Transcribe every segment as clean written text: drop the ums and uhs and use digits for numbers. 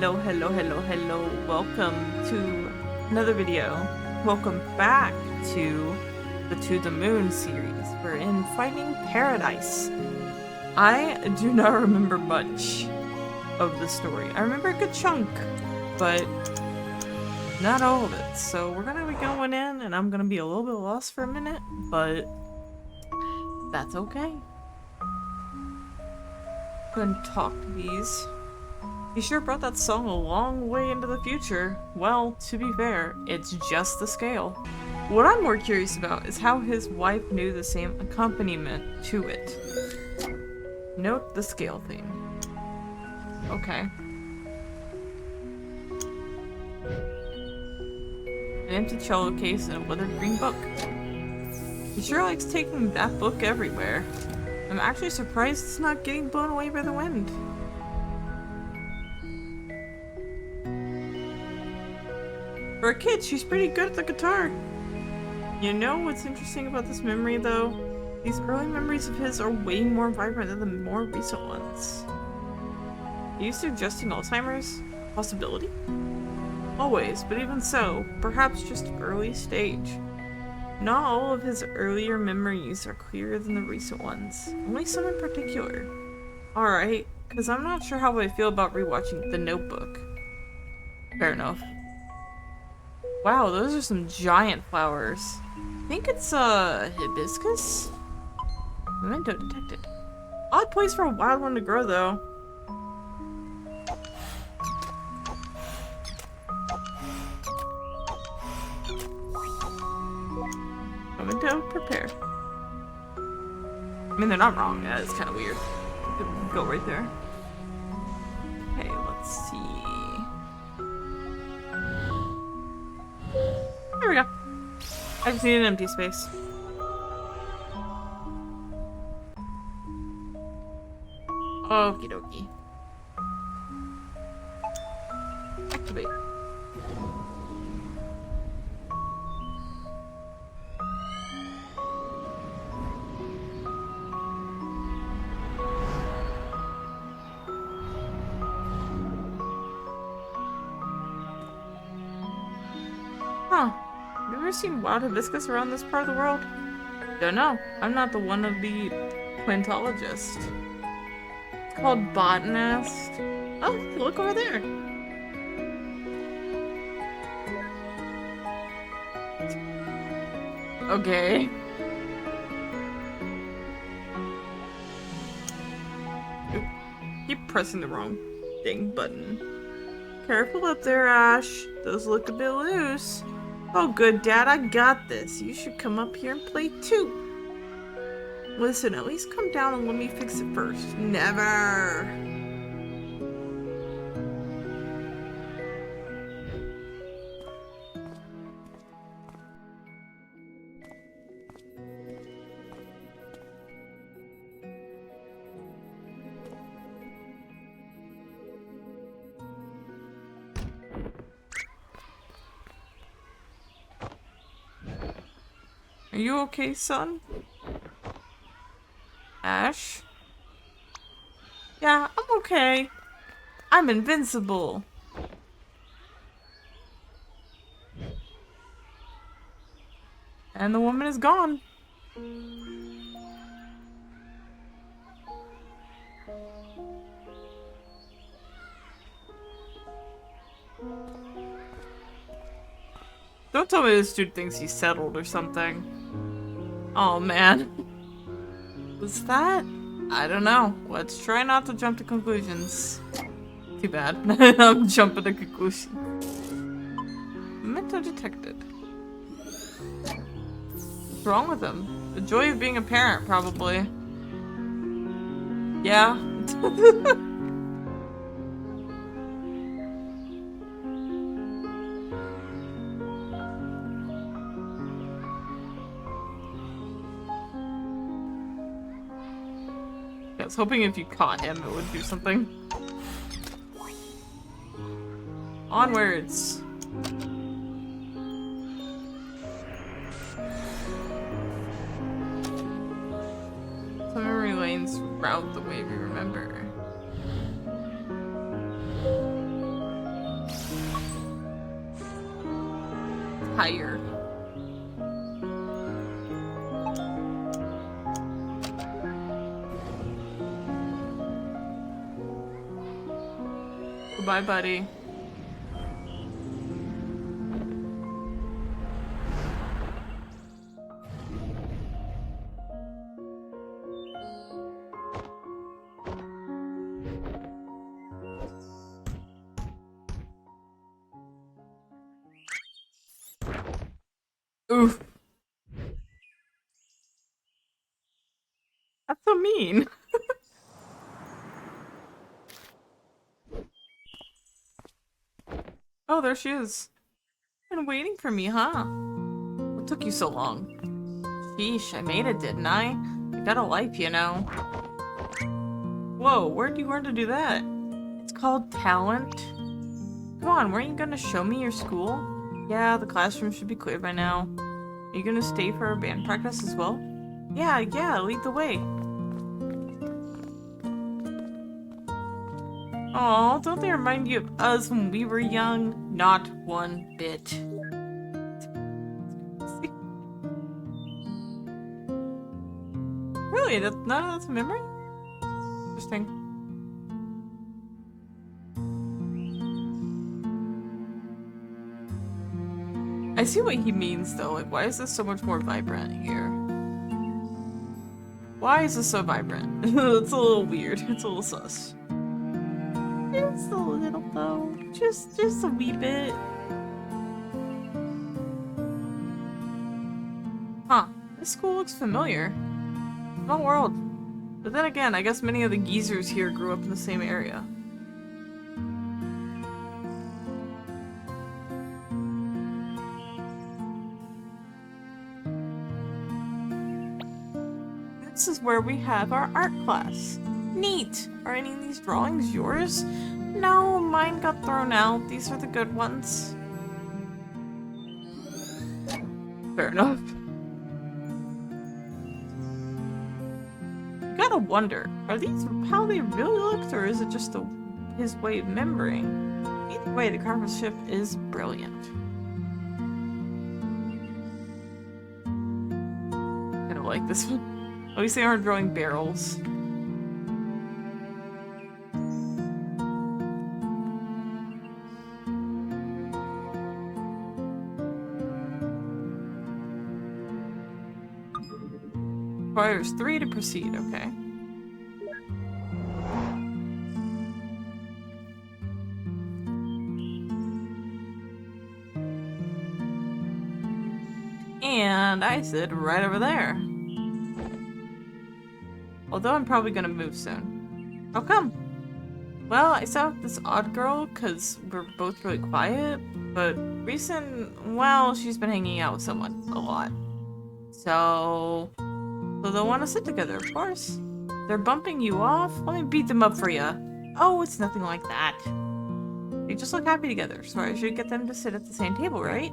Hello. Welcome to another video. Welcome back to the To the Moon series. We're in Finding Paradise. I do not remember much of the story. I remember a good chunk, but not all of it. So we're gonna be going in, and I'm gonna be a little bit lost for a minute, but that's okay. Go ahead and talk to these. He sure brought that song a long way into the future. Well, to be fair, it's just the scale. What I'm more curious about is how his wife knew the same accompaniment to it. Note the scale theme. Okay. An empty cello case and a weathered green book. He sure likes taking that book everywhere. I'm actually surprised it's not getting blown away by the wind. For a kid, she's pretty good at the guitar. You know what's interesting about this memory, though? These early memories of his are way more vibrant than the more recent ones. Are you suggesting Alzheimer's? Possibility? Always, but even so, perhaps just early stage. Not all of his earlier memories are clearer than the recent ones. Only some in particular. Alright, because I'm not sure how I feel about rewatching The Notebook. Fair enough. Wow, those are some giant flowers. I think it's hibiscus? Memento detected. Odd place for a wild one to grow, though. Memento prepare. I mean, they're not wrong. Yeah, it's kind of weird. Could go right there. Okay, let's see. There we go. I just need an empty space. Okie dokie. Activate. Huh. Have you ever seen wild hibiscus around this part of the world? Don't know. I'm not the one of the plantologists. It's called botanist. Oh, look over there. Okay. Oop. Keep pressing the wrong dang button. Careful up there, Ash. Those look a bit loose. Oh, good, Dad, I got this. You should come up here and play too. Listen, at least come down and let me fix it first. Never. Are you okay, son? Ash? Yeah, I'm okay. I'm invincible. And the woman is gone. Don't tell me this dude thinks he's settled or something. Oh man. Was that? I don't know. Let's try not to jump to conclusions. Too bad. I'm jumping to conclusions. Memento detected. What's wrong with him? The joy of being a parent, probably. Yeah. I was hoping if you caught him, it would do something. Onwards. Some memory lanes route the way we remember. higher. Goodbye, buddy. Oof. That's so mean. Oh, there she is. Been waiting for me, huh? What took you so long? Sheesh, I made it, didn't I? I got a life, you know. Whoa, where'd you learn to do that? It's called talent. Come on, weren't you gonna show me your school? Yeah, the classroom should be clear by now. Are you gonna stay for our band practice as well? Yeah, lead the way. Aw, don't they remind you of us when we were young? Not one bit. Really? None of that's a memory? Interesting. I see what he means though, like why is this so much more vibrant here? Why is this so vibrant? It's a little weird, it's a little sus. Just a little though, just a wee bit. Huh, this school looks familiar. Small world. But then again, I guess many of the geezers here grew up in the same area. This is where we have our art class. Neat! Are any of these drawings yours? No, mine got thrown out. These are the good ones. Fair enough. You gotta wonder, are these how they really looked, or is it just his way of remembering? Either way, the craftsmanship is brilliant. I don't like this one. At least they aren't drawing barrels. Requires 3 to proceed, okay. And I sit right over there. Although I'm probably gonna move soon. How come? Well, I saw this odd girl because we're both really quiet, but well, she's been hanging out with someone a lot. So they'll want to sit together, of course. They're bumping you off? Let me beat them up for you. Oh, it's nothing like that. They just look happy together, so I should get them to sit at the same table, right?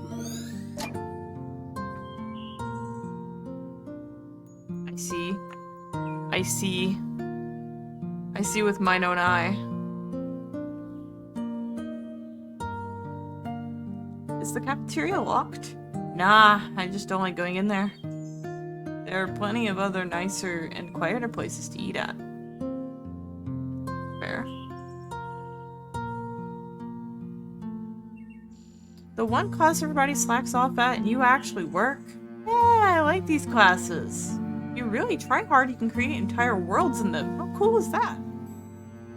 I see. I see. I see with mine own eye. Is the cafeteria locked? Nah, I just don't like going in there. There are plenty of other nicer and quieter places to eat at. Fair. The one class everybody slacks off at and you actually work? Yeah, I like these classes. You really try hard, you can create entire worlds in them. How cool is that?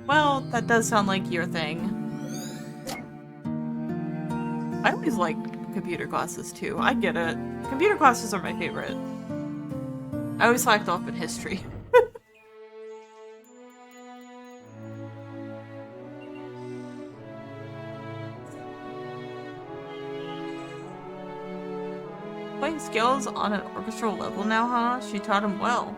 Well, that does sound like your thing. I always liked computer classes too. I get it. Computer classes are my favorite. I always slacked off in history. Playing scales on an orchestral level now, huh? She taught him well.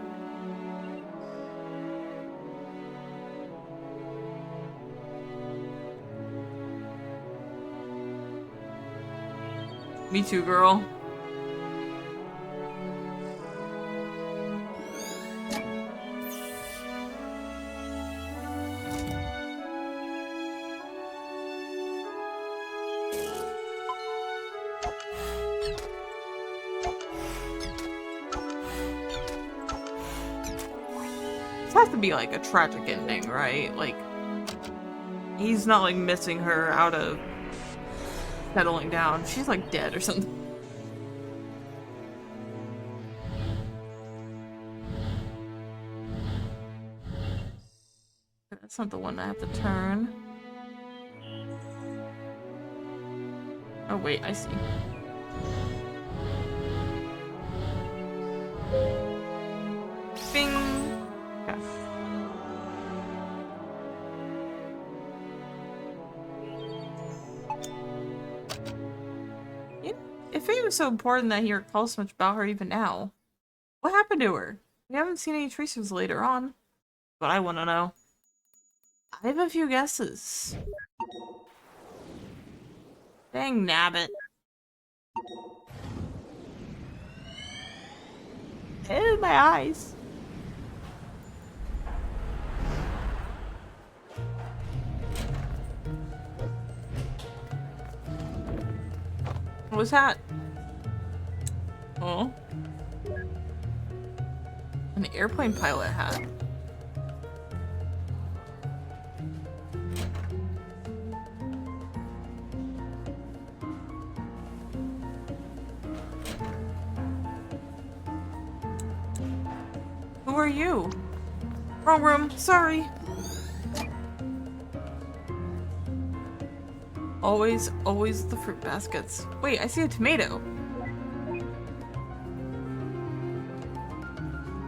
Me too, girl. to be like a tragic ending, right? Like, he's not like missing her out of settling down. She's like dead or something. That's not the one I have to turn. Oh wait, I see. Bing! Okay. If it was so important that he recalls so much about her even now, what happened to her? We haven't seen any traces later on. But I want to know. I have a few guesses. Dang nabbit. In my eyes. What was that? Oh. An airplane pilot hat. Who are you? Wrong room, sorry. Always the fruit baskets. Wait, I see a tomato.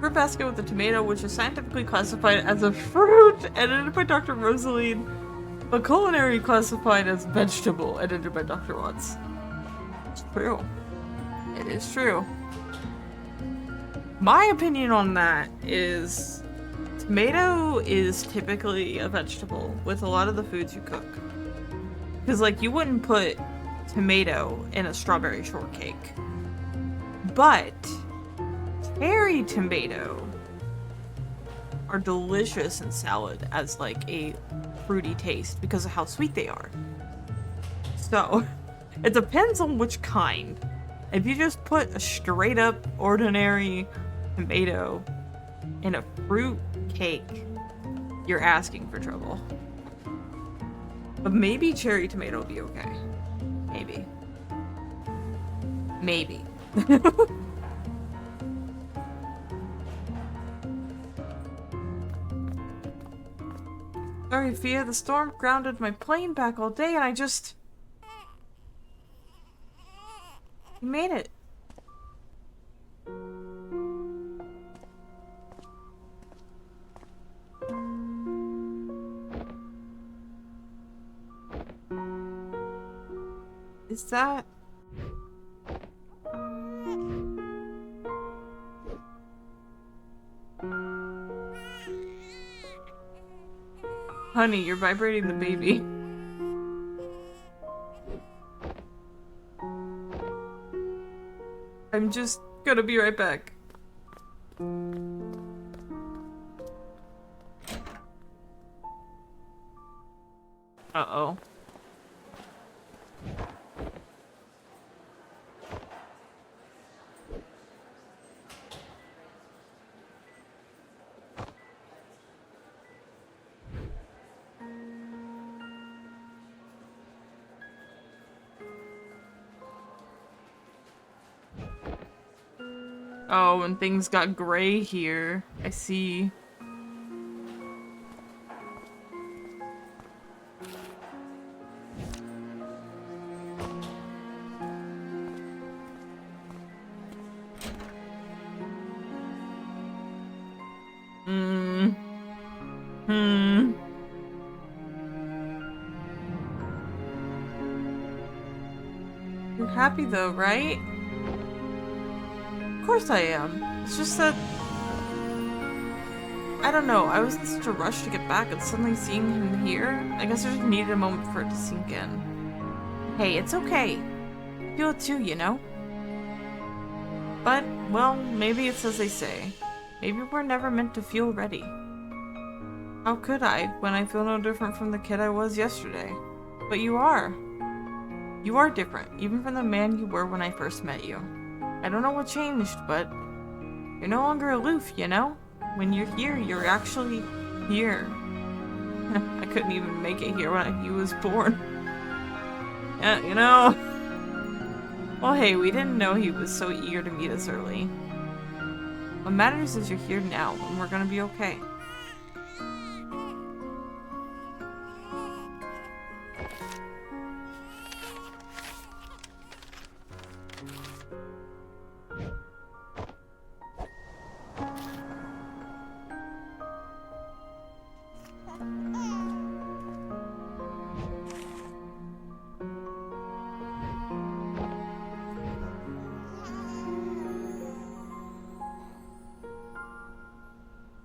Fruit basket with a tomato, which is scientifically classified as a fruit, edited by Dr. Rosaline, but culinary classified as vegetable, edited by Dr. Watts. It's true. It is true. My opinion on that is tomato is typically a vegetable with a lot of the foods you cook. Because, like, you wouldn't put tomato in a strawberry shortcake. But cherry tomato are delicious in salad as, like, a fruity taste because of how sweet they are. So, it depends on which kind. If you just put a straight up ordinary tomato in a fruit cake, you're asking for trouble. But maybe cherry tomato will be okay. Maybe. Maybe. Sorry, Fia, the storm grounded my plane back all day and I just... You made it. Is that... Honey, you're vibrating the baby. I'm just gonna be right back. Uh-oh. Oh, and things got gray here. I see. You're happy though, right? Of course I am. It's just that... I don't know, I was in such a rush to get back and suddenly seeing him here, I guess I just needed a moment for it to sink in. Hey, it's okay. I feel it too, you know? But, well, maybe it's as they say. Maybe we're never meant to feel ready. How could I, when I feel no different from the kid I was yesterday? But you are. You are different, even from the man you were when I first met you. I don't know what changed, but you're no longer aloof, you know? When you're here, you're actually here. I couldn't even make it here when he was born. Yeah, you know. Well, hey, we didn't know he was so eager to meet us early. What matters is you're here now, and we're gonna be okay.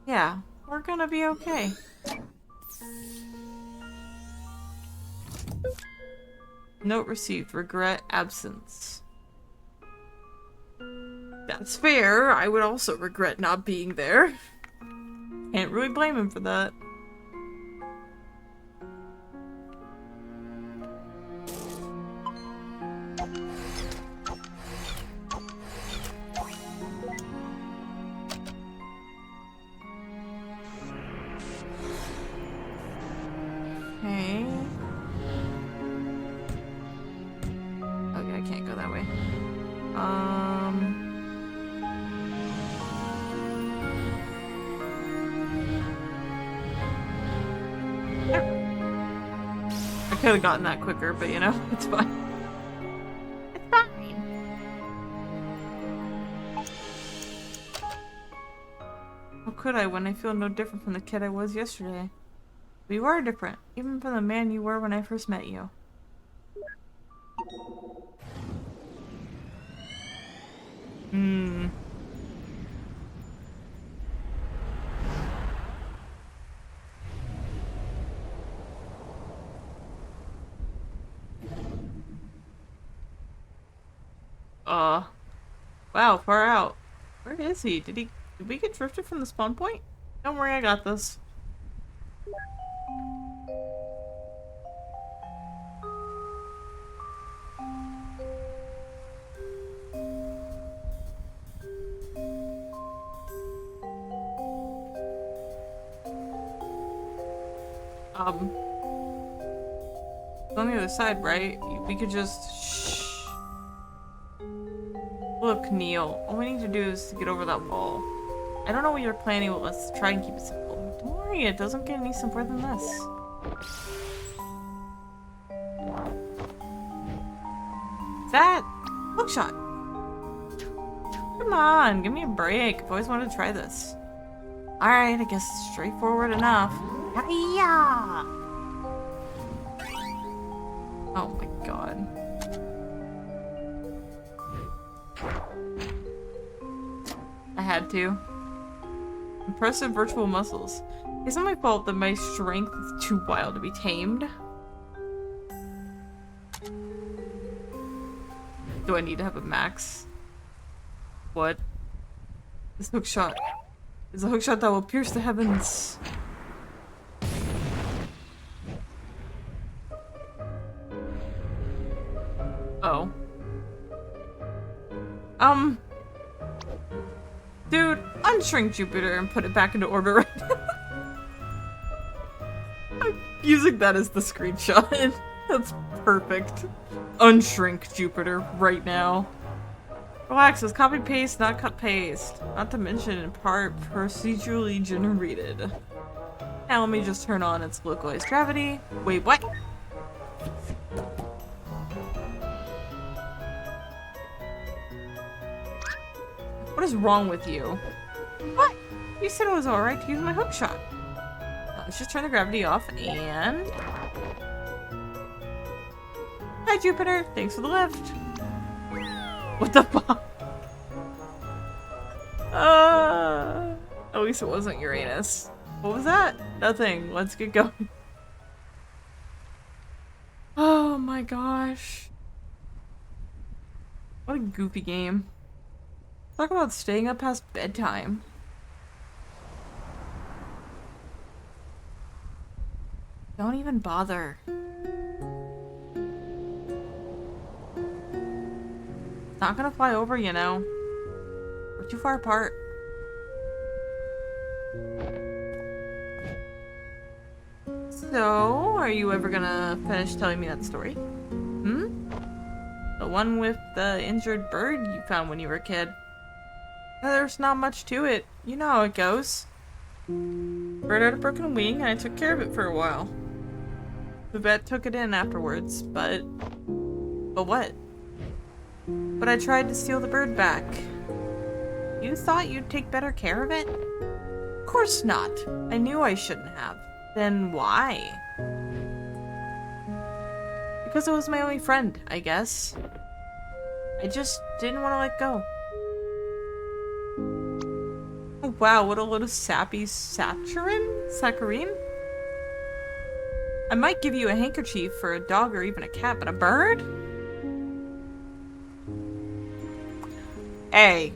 Yeah, we're gonna be okay. Note received. Regret absence. That's fair. I would also regret not being there. Can't really blame him for that. Okay. Okay, I can't go that way. I could have gotten that quicker, but you know, it's fine. It's fine. How could I when I feel no different from the kid I was yesterday? We were different, even from the man you were when I first met you. Wow, far out. Where is he? Did we get drifted from the spawn point? Don't worry, I got this. It's on the other side, right? We could just... Shh. Look, Neil. All we need to do is to get over that wall. I don't know what you're planning, but let's try and keep it simple. Don't worry, it doesn't get any simpler than this. That... hookshot! Come on, give me a break. I've always wanted to try this. Alright, I guess it's straightforward enough. Hiya! Oh my god. I had to. Impressive virtual muscles. It's not my fault that my strength is too wild to be tamed. Do I need to have a max? What? This hookshot is a hookshot that will pierce the heavens. Oh. Dude, unshrink Jupiter and put it back into orbit right now. I'm using that as the screenshot. That's perfect. Unshrink Jupiter right now. Relax, it's copy paste, not cut paste. Not to mention in part procedurally generated. Now let me just turn on its localized gravity. Wait, what? What is wrong with you? What? You said it was alright to use my hookshot. Let's just turn the gravity off and... Hi Jupiter, thanks for the lift. What the fuck? At least it wasn't Uranus. What was that? Nothing. Let's get going. Oh my gosh. What a goofy game. Talk about staying up past bedtime. Don't even bother. Not gonna fly over, you know. We're too far apart. So, are you ever gonna finish telling me that story? Hmm? The one with the injured bird you found when you were a kid. There's not much to it. You know how it goes. Bird had a broken wing and I took care of it for a while. The vet took it in afterwards, but what? But I tried to steal the bird back. You thought you'd take better care of it? Of course not. I knew I shouldn't have. Then why? Because it was my only friend, I guess. I just didn't want to let go. Oh, wow, what a little sappy saccharine? I might give you a handkerchief for a dog or even a cat, but a bird? Hey.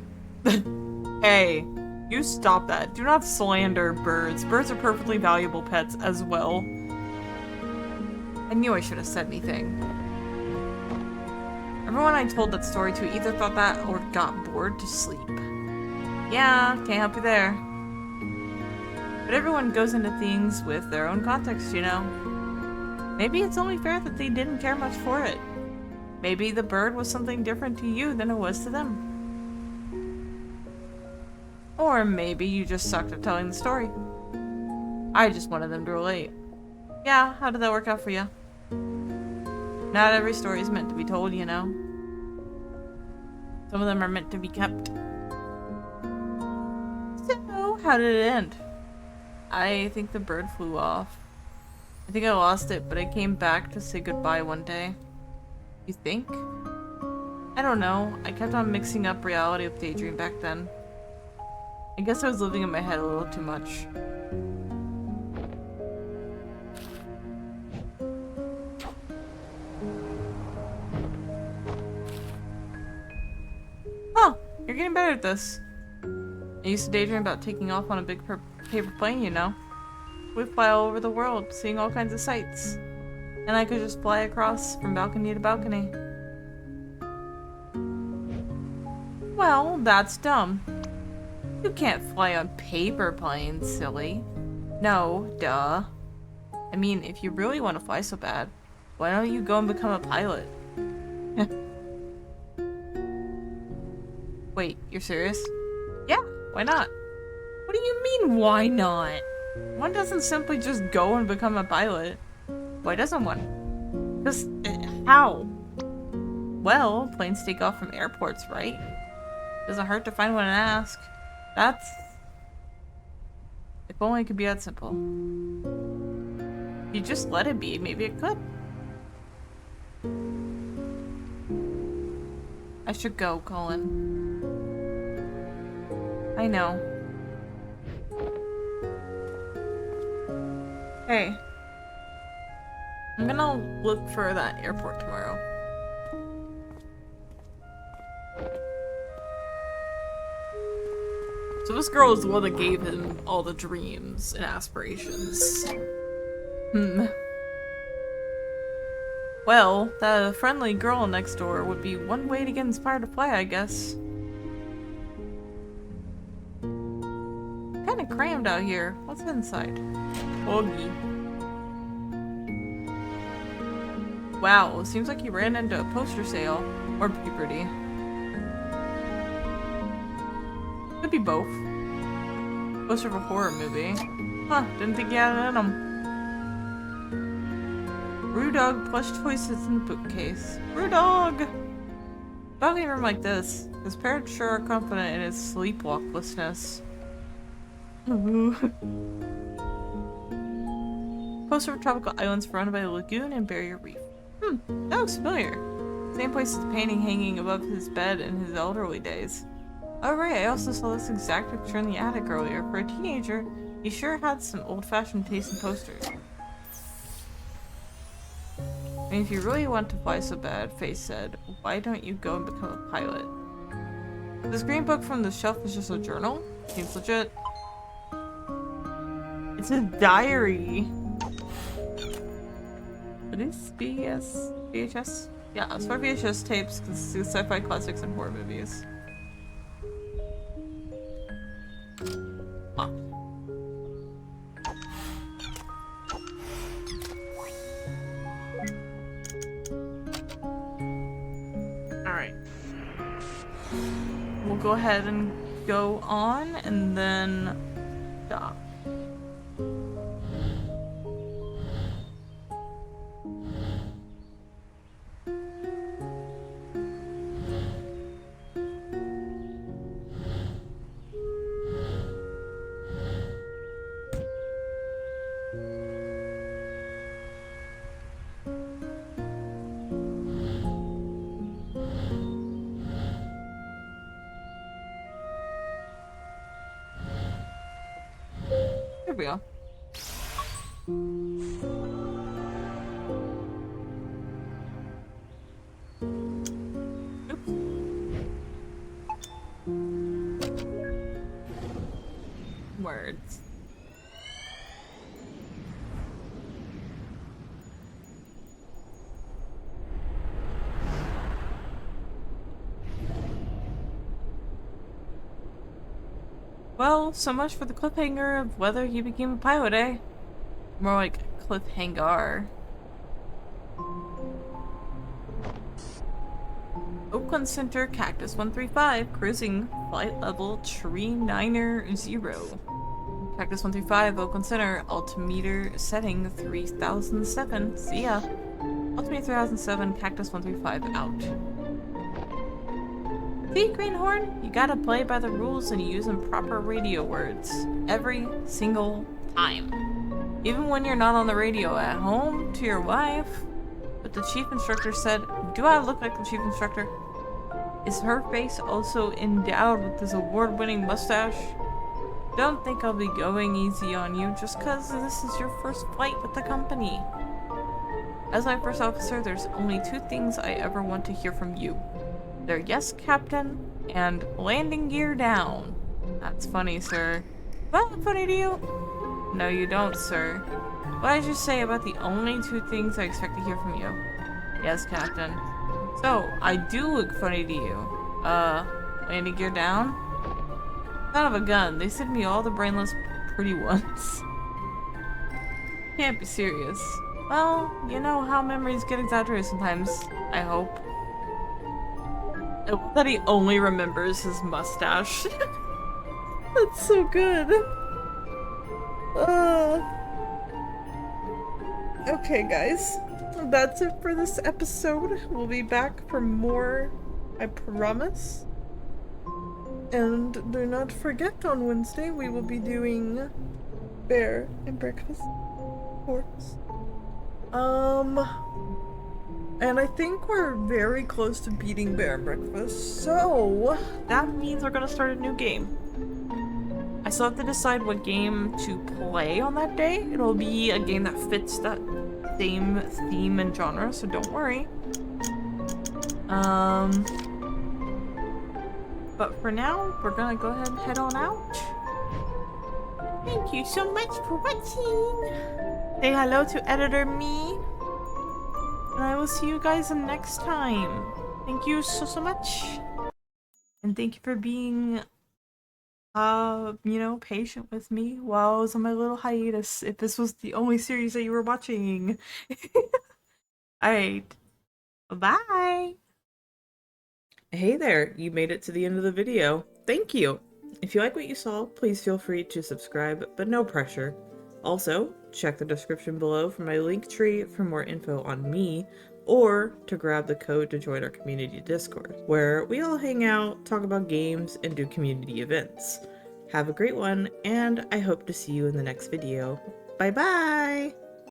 Hey. You stop that. Do not slander birds. Birds are perfectly valuable pets as well. I knew I should have said anything. Everyone I told that story to either thought that or got bored to sleep. Yeah, can't help you there. But everyone goes into things with their own context, you know? Maybe it's only fair that they didn't care much for it. Maybe the bird was something different to you than it was to them. Or maybe you just sucked at telling the story. I just wanted them to relate. Yeah, how did that work out for you? Not every story is meant to be told, you know? Some of them are meant to be kept. So, how did it end? I think the bird flew off. I think I lost it, but it came back to say goodbye one day. You think? I don't know. I kept on mixing up reality with daydream back then. I guess I was living in my head a little too much. Oh, you're getting better at this. I used to daydream about taking off on a big paper plane, you know? We'd fly all over the world, seeing all kinds of sights. And I could just fly across from balcony to balcony. Well, that's dumb. You can't fly on paper planes, silly. No, duh. I mean, if you really want to fly so bad, why don't you go and become a pilot? Wait, you're serious? Yeah, why not? What do you mean, why not? One doesn't simply just go and become a pilot. Why doesn't one? Because, how? Well, planes take off from airports, right? Doesn't hurt to find one and ask. That's... If only it could be that simple. If you just let it be, maybe it could. I should go, Colin. I know. Hey. I'm gonna look for that airport tomorrow. So this girl is the one that gave him all the dreams and aspirations. Well, that friendly girl next door would be one way to get inspired to fly, I guess. Kinda crammed out here. What's inside? Oggy. Wow, it seems like he ran into a poster sale. Or puberty. Could be both. Poster of a horror movie. Huh, didn't think you had it in them. Brewdog plush toy sits in the bookcase. Brewdog! About a room like this, his parents sure are confident in his sleepwalklessness. Poster of tropical islands surrounded by a lagoon and barrier reef. That looks familiar. Same place as the painting hanging above his bed in his elderly days. Oh right, I also saw this exact picture in the attic earlier. For a teenager, he sure had some old-fashioned taste in posters. I mean, if you really want to fly so bad, Faye said, why don't you go and become a pilot? This green book from the shelf is just a journal? Seems legit. It's a diary! What is VHS? Yeah, it's for VHS tapes, because it's sci-fi classics and horror movies. we'll go ahead and go on and then stop. Here we go. Oops. Words. Well, so much for the cliffhanger of whether he became a pilot, eh? More like cliffhanger. Oakland Center, Cactus 135, cruising flight level Tree Niner 0. Cactus 135, Oakland Center, altimeter setting 3007. See ya. Altimeter 3007, Cactus 135 out. See, Greenhorn? You gotta play by the rules and use them proper radio words. Every single time. Even when you're not on the radio at home, to your wife. But the chief instructor said, do I look like the chief instructor? Is her face also endowed with this award-winning mustache? Don't think I'll be going easy on you just cause this is your first flight with the company. As my first officer, there's only two things I ever want to hear from you. They're yes, Captain, and landing gear down. That's funny, sir. Well, funny to you? No, you don't, sir. What did you say about the only two things I expect to hear from you? Yes, Captain. So, I do look funny to you. Landing gear down? Son of a gun, they sent me all the brainless pretty ones. Can't be serious. Well, you know how memories get exaggerated sometimes, I hope. I love that he only remembers his mustache. That's so good. Okay, guys. That's it for this episode. We'll be back for more, I promise. And do not forget, on Wednesday we will be doing Bear and Breakfast, of course. And I think we're very close to beating Bear and Breakfast, so that means we're gonna start a new game. I still have to decide what game to play on that day. It'll be a game that fits that same theme and genre, so don't worry. But for now, we're gonna go ahead and head on out. Thank you so much for watching. Say hello to Editor Me. And I will see you guys next time. Thank you so much. And thank you for being, you know, patient with me while I was on my little hiatus, if this was the only series that you were watching. Alright. Bye! Hey there, you made it to the end of the video. Thank you! If you like what you saw, please feel free to subscribe, but no pressure. Also, check the description below for my Linktree for more info on me, or to grab the code to join our community Discord, where we all hang out, talk about games, and do community events. Have a great one, and I hope to see you in the next video. Bye bye!